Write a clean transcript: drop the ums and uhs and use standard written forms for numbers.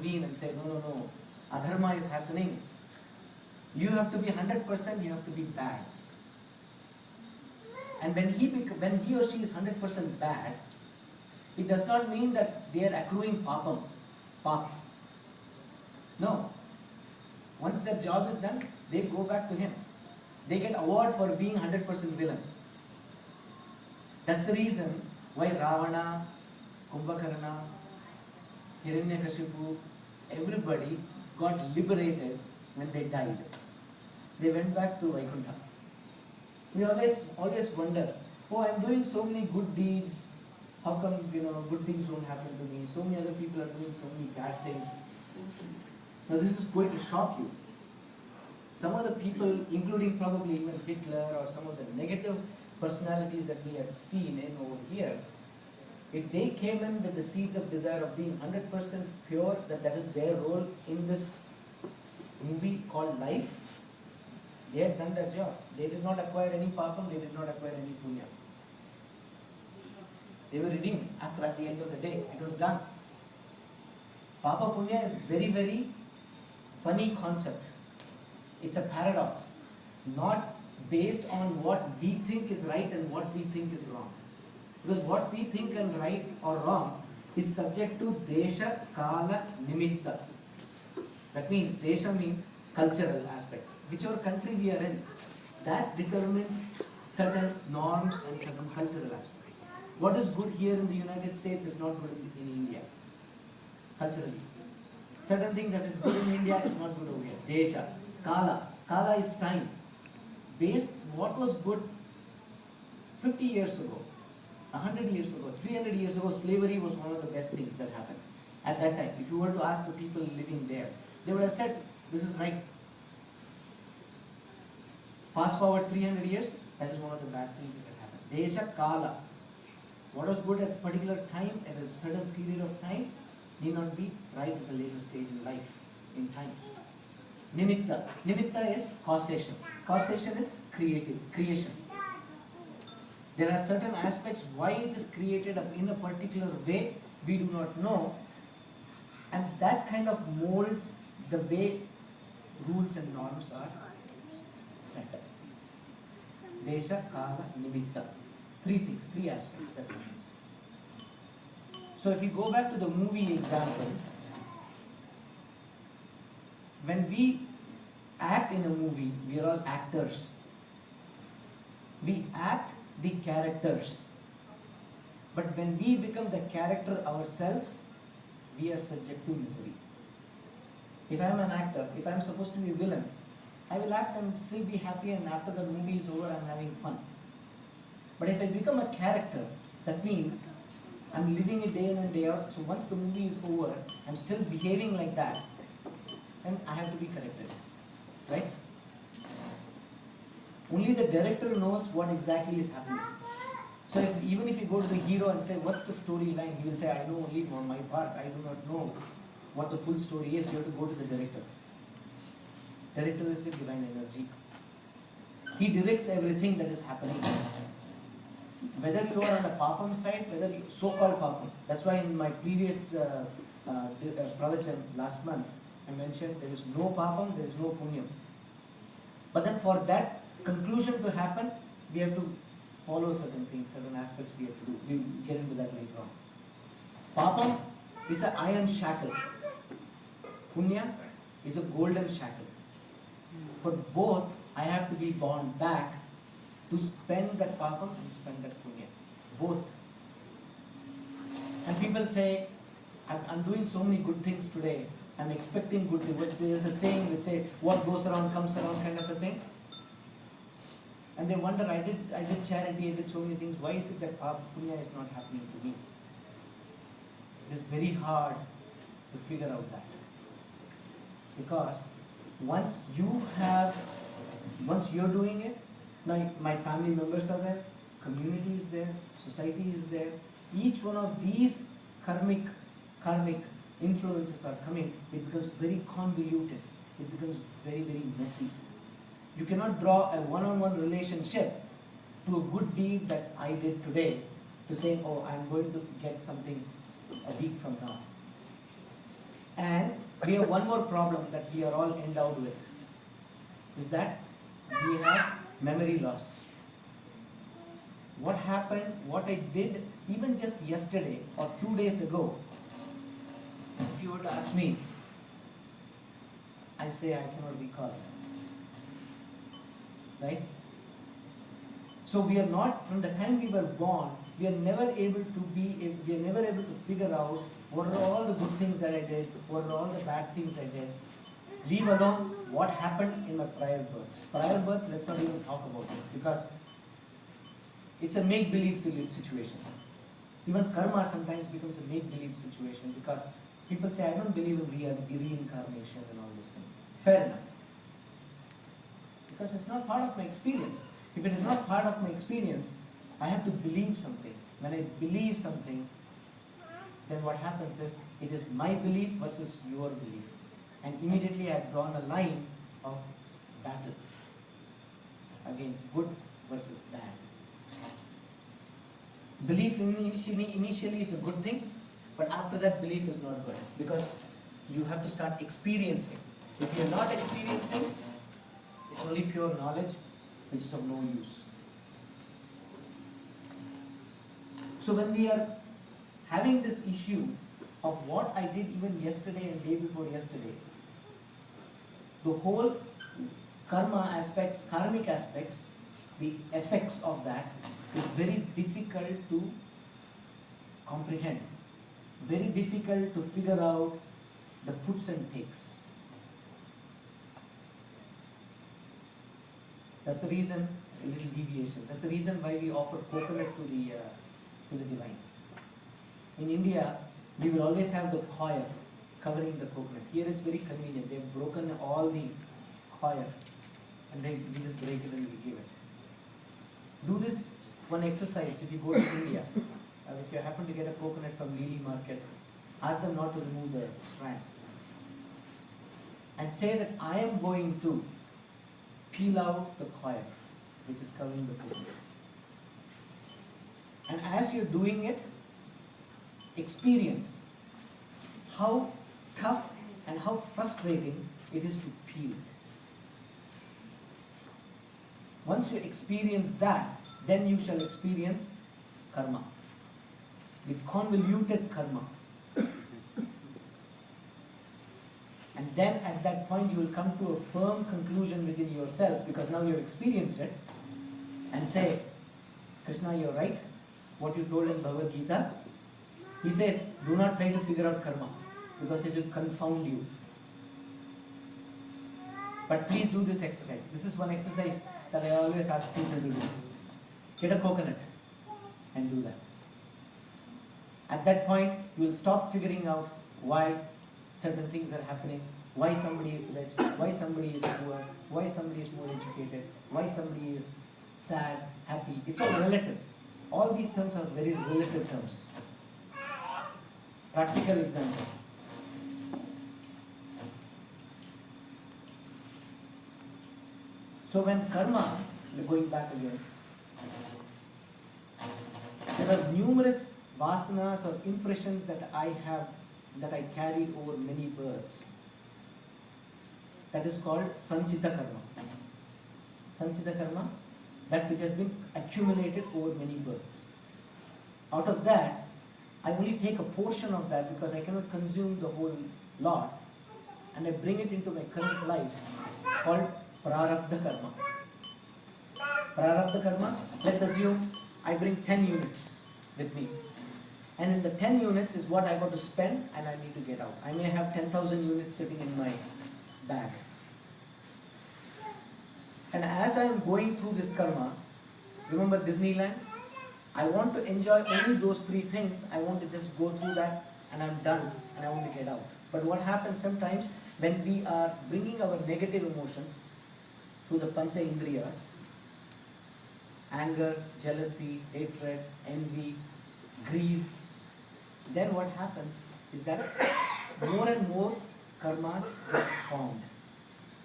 intervene and say, no, no, no, adharma is happening. You have to be 100%, you have to be bad. And when he or she is 100% bad, it does not mean that they are accruing pap. No. Once their job is done, they go back to him. They get award for being 100% villain. That's the reason why Ravana, Kumbhakarna, Hiranyakashipu, everybody got liberated when they died. They went back to Vaikuntha. We always wonder, oh, I'm doing so many good deeds. How come good things don't happen to me? So many other people are doing so many bad things. Now this is going to shock you. Some of the people, including probably even Hitler or some of the negative personalities that we have seen in over here, if they came in with the seeds of desire of being 100% pure, that is their role in this movie called life, they had done their job. They did not acquire any papam, they did not acquire any punya. They were redeemed at the end of the day. It was done. Papa punya is very, very funny concept. It's a paradox, not based on what we think is right and what we think is wrong. Because what we think is right or wrong is subject to desha, kala, nimitta. That means desha means cultural aspects. Whichever country we are in, that determines certain norms and certain cultural aspects. What is good here in the United States is not good in India, culturally. Certain things that is good in India is not good over here. Desha. Kala. Kala is time. Based what was good 50 years ago, 100 years ago, 300 years ago, slavery was one of the best things that happened. At that time, if you were to ask the people living there, they would have said, this is right. Fast forward 300 years, that is one of the bad things that happened. Desha, Kala. What was good at a particular time, at a certain period of time, need not be right at a later stage in life, in time. Nimitta. Nimitta is causation. Causation is creation. There are certain aspects why it is created in a particular way, we do not know. And that kind of molds the way rules and norms are set. Desha, Kala, Nimitta. Three things, three aspects that means. So if you go back to the movie example, when we act in a movie, we are all actors. We act the characters. But when we become the character ourselves, we are subject to misery. If I am an actor, if I am supposed to be a villain, I will act and still be happy, and after the movie is over, I am having fun. But if I become a character, that means I am living it day in and day out. So once the movie is over, I am still behaving like that, and I have to be corrected. Right? Only the director knows what exactly is happening. So even if you go to the hero and say, what's the storyline? He will say, I know only my part. I do not know what the full story is. You have to go to the director. Director is the divine energy. He directs everything that is happening. Whether you are on the papam side, whether you so-called papam. That's why in my previous Pravachan last month, I mentioned there is no papam, there is no punyam. But then for that conclusion to happen, we have to follow certain things, certain aspects we have to do. We will get into that later on. Papam is an iron shackle. Punya is a golden shackle. For both, I have to be bound back to spend that papam and spend that punya. Both. And people say, I'm doing so many good things today. I'm expecting good things. There's a saying which says, what goes around comes around, kind of a thing. And they wonder, I did charity, I did so many things. Why is it that punya is not happening to me? It is very hard to figure out that. Because once you're doing it, now my family members are there, community is there, society is there. Each one of these karmic influences are coming. It becomes very convoluted. It becomes very, very messy. You cannot draw a one-on-one relationship to a good deed that I did today to say, oh, I'm going to get something a week from now. And We have one more problem that we are all endowed with, is that we have memory loss. What happened, what I did even just yesterday or 2 days ago, if you were to ask me, I say I cannot recall. Right? So we are not, from the time we were born, we are never able to figure out what are all the good things that I did, what are all the bad things I did. Leave alone what happened in my prior births. Prior births, let's not even talk about it, because it's a make-believe situation. Even karma sometimes becomes a make-believe situation, because people say, I don't believe in reincarnation and all those things. Fair enough. Because it's not part of my experience. If it is not part of my experience, I have to believe something. When I believe something, then what happens is, it is my belief versus your belief. And immediately I have drawn a line of battle against good versus bad. Belief initially is a good thing, but after that belief is not good, because you have to start experiencing. If you are not experiencing, it's only pure knowledge, which is of no use. So when we are having this issue of what I did even yesterday and day before yesterday, the whole karma aspects, karmic aspects, the effects of that is very difficult to comprehend, very difficult to figure out the puts and takes. That's the reason, a little deviation, that's the reason why we offer coconut to the divine. In India, we will always have the coir covering the coconut. Here it's very convenient. They've broken all the coir and we just break it and we give it. Do this one exercise if you go to India. If you happen to get a coconut from Lily Market, ask them not to remove the strands. And say that I am going to peel out the coir which is covering the coconut. And as you're doing it, experience how tough and how frustrating it is to peel it. Once you experience that, then you shall experience karma, the convoluted karma. And then at that point you will come to a firm conclusion within yourself, because now you have experienced it, and say, Krishna, you're right. What you told in Bhagavad Gita, he says, do not try to figure out karma, because it will confound you. But please do this exercise. This is one exercise that I always ask people to do. Get a coconut and do that. At that point, you will stop figuring out why certain things are happening, why somebody is rich, why somebody is poor, why somebody is more educated, why somebody is sad, happy. It's all relative. All these terms are very relative terms. Practical example. So when karma, going back again, there are numerous vasanas or impressions that I carried over many births. That is called sanchita karma. Sanchita karma, that which has been accumulated over many births. Out of that, I only take a portion of that because I cannot consume the whole lot, and I bring it into my current life, called prarabdha karma. Prarabdha karma, let's assume I bring 10 units with me. And in the 10 units is what I got to spend and I need to get out. I may have 10,000 units sitting in my bag. And as I am going through this karma, remember Disneyland? I want to enjoy only those 3 things. I want to just go through that and I'm done and I want to get out. But what happens sometimes when we are bringing our negative emotions through the Pancha Indriyas, anger, jealousy, hatred, envy, greed, then what happens is that more and more karmas get formed.